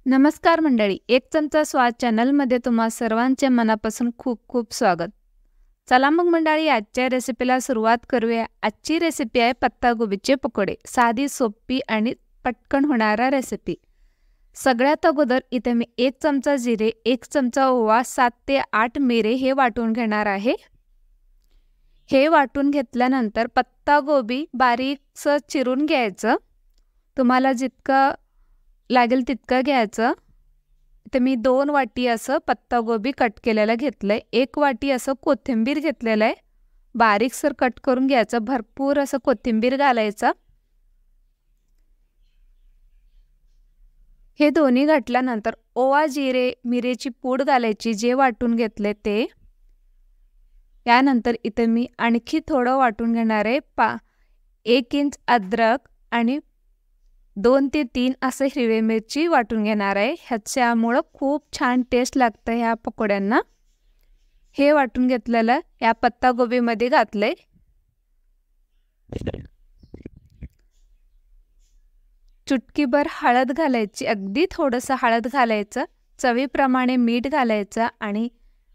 नमस्कार मंडळी, एक चमचा स्वाद चॅनलमध्ये तुम्हा सर्वांचे मनापासून खूप खूप स्वागत. चला मग मंडळी, आजच्या रेसिपीला सुरुवात करूया. आजची रेसिपी आहे पत्तागोबीचे पकोडे. साधी, सोपी आणि पटकन होणारा रेसिपी. सगळ्यात अगोदर इथे मी 1 चमचा जिरे, 1 चमचा ओवा, 7 ते 8 मिरे हे वाटून घेणार आहे. हे वाटून घेतल्यानंतर पत्तागोबी बारीकसं चिरून घ्यायचं. तुम्हाला जितकं लागेल तितकं घ्यायचं. तर मी 2 वाटी असं पत्तागोबी कट केलेलं घेतलंय. 1 वाटी असं कोथिंबीर घेतलेलं आहे. बारीकसर कट करून घ्यायचं. भरपूर असं कोथिंबीर घालायचं. हे दोन्ही घातल्यानंतर ओवा, जिरे, मिरेची पूड घालायची, जे वाटून घेतले ते. यानंतर इथे मी आणखी थोडं वाटून घेणार आहे. 1 इंच अद्रक आणि 2 ते 3 असे हिरवी मिरची वाटून घेणार आहे. ह्याच्यामुळं खूप छान टेस्ट लागतं ह्या पकोड्यांना. हे वाटून घेतलेलं या पत्तागोबीमध्ये घातलंय. चुटकीभर हळद घालायची, अगदी थोडंसं हळद घालायचं. चवीप्रमाणे मीठ घालायचं आणि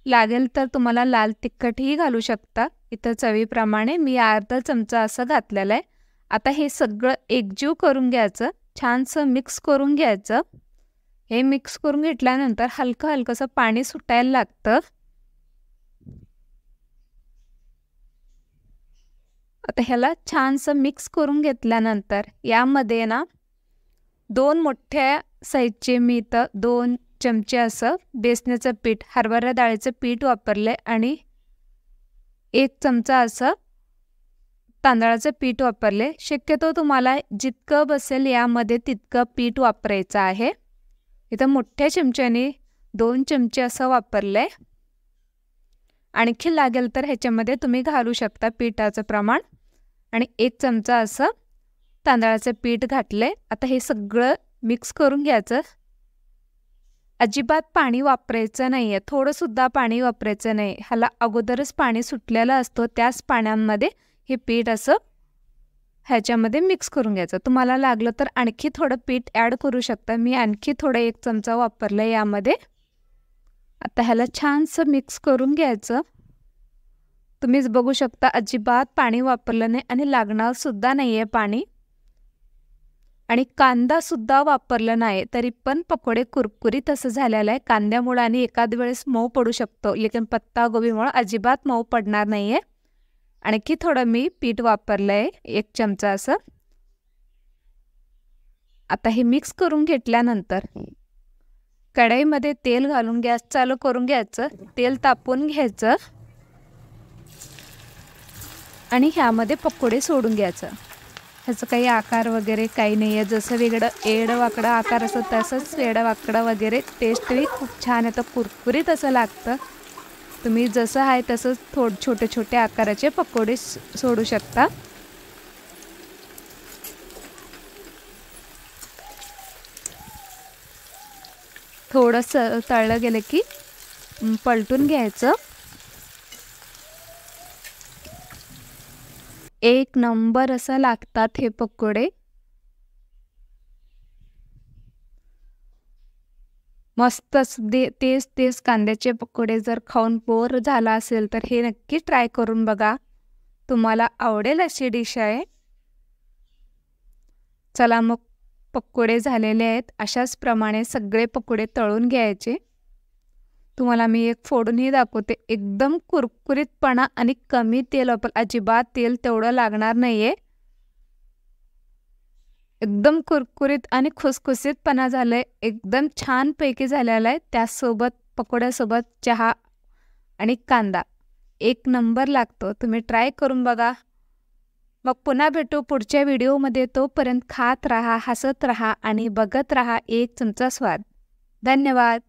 लागेल तर तुम्हाला लाल तिखटही घालू शकता. इथं चवीप्रमाणे मी अर्धा चमचा असं घातलेलं आहे. आता हे सगळं एकजीव करून घ्यायचं, छानसं मिक्स करून घ्यायचं. हे मिक्स करून घेतल्यानंतर हलकं हलकंसं पाणी सुटायला लागतं. आता ह्याला छानसं मिक्स करून घेतल्यानंतर यामध्ये ना 2 मोठ्या साईजचे मी इथं 2 चमचे असं बेसनाचं पीठ, हरभरा डाळीचं पीठ वापरले आणि 1 चमचा असं तांदळाचं पीठ वापरले. शक्यतो तुम्हाला जितकं बसेल यामध्ये तितकं पीठ वापरायचं आहे. इथं मोठ्या चमच्याने 2 चमचे असं वापरले. आणखी लागेल तर ह्याच्यामध्ये तुम्ही घालू शकता पिठाचं प्रमाण. आणि 1 चमचा असं तांदळाचं पीठ घातले. आता हे सगळं मिक्स करून घ्यायचं. अजिबात पाणी वापरायचं नाही आहे, थोडंसुद्धा पाणी वापरायचं नाही. ह्याला अगोदरच पाणी सुटलेलं असतं. त्याच पाण्यामध्ये हे पीठ असं ह्याच्यामध्ये मिक्स करून घ्यायचं. तुम्हाला लागलं तर आणखी थोडं पीठ ॲड करू शकता. मी आणखी थोडं 1 चमचा वापरलं यामध्ये. आता ह्याला छानसं मिक्स करून घ्यायचं. तुम्हीच बघू शकता, अजिबात पाणी वापरलं नाही आणि लागणार सुद्धा नाही आहे पाणी. आणि कांदासुद्धा वापरला नाही, तरी पण पकोडे कुरकुरीत असं झालेलं आहे. कांद्यामुळे आणि एखाद वेळेस मऊ पडू शकतो, लेकिन पत्तागोबीमुळे अजिबात मऊ पडणार नाही आहे. आणखी थोडं मी पीठ वापरलं आहे, 1 चमचा असं. आता हे मिक्स करून घेतल्यानंतर कढईमध्ये तेल घालून गॅस चालू करून घ्यायचं. तेल तापवून घ्यायचं आणि ह्यामध्ये पकोडे सोडून घ्यायचं. ह्याचं काही आकार वगैरे काही नाही आहे. जसं वेगळं एडवाकडं आकार असं तसंच वेडवाकडं वगैरे टेस्टही खूप छान येतं, कुरकुरीत असं लागतं. तुम्ही जसं आहे तसंच छोटे छोटे आकाराचे पकोडे सोडू शकता. थोडंसं तळलं गेलं की पलटून घ्यायचं. 1 नंबर असं लागतात हे पकोडे. मस्तच तेच कांद्याचे पकोडे जर खाऊन बोर झाला असेल तर हे नक्की ट्राय करून बघा. तुम्हाला आवडेल अशी डिश आहे. चला मग, पकोडे झालेले आहेत. अशाच प्रमाणे सगळे पकोडे तळून घ्यायचे. तुम्हाला मी एक फोडूनही दाखवते. एकदम कुरकुरीतपणा आणि कमी तेल वापर, अजिबात तेल तेवढं लागणार नाही आहे. एकदम कुरकुरीत आणि खुसखुसीतपणा झालं आहे. एकदम छानपैकी झालेला आहे. त्यासोबत पकोड्यासोबत चहा आणि कांदा 1 नंबर लागतो. तुम्ही ट्राय करून बघा. मग पुन्हा भेटू पुढच्या व्हिडिओमध्ये. तोपर्यंत खात राहा, हसत राहा आणि बघत राहा 1 चमचा स्वाद. धन्यवाद.